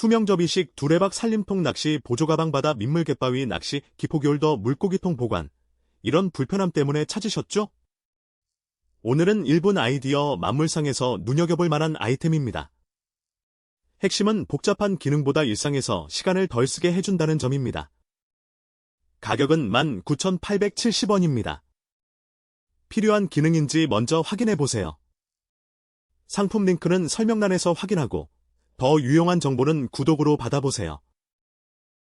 투명 접이식 두레박 살림통 낚시 보조가방 바다 민물 갯바위 낚시 기포기 홀더 물고기통 보관. 이런 불편함 때문에 찾으셨죠? 오늘은 1분 아이디어 만물상에서 눈여겨볼 만한 아이템입니다. 핵심은 복잡한 기능보다 일상에서 시간을 덜 쓰게 해준다는 점입니다. 가격은 19,870원입니다. 필요한 기능인지 먼저 확인해보세요. 상품 링크는 설명란에서 확인하고 더 유용한 정보는 구독으로 받아보세요.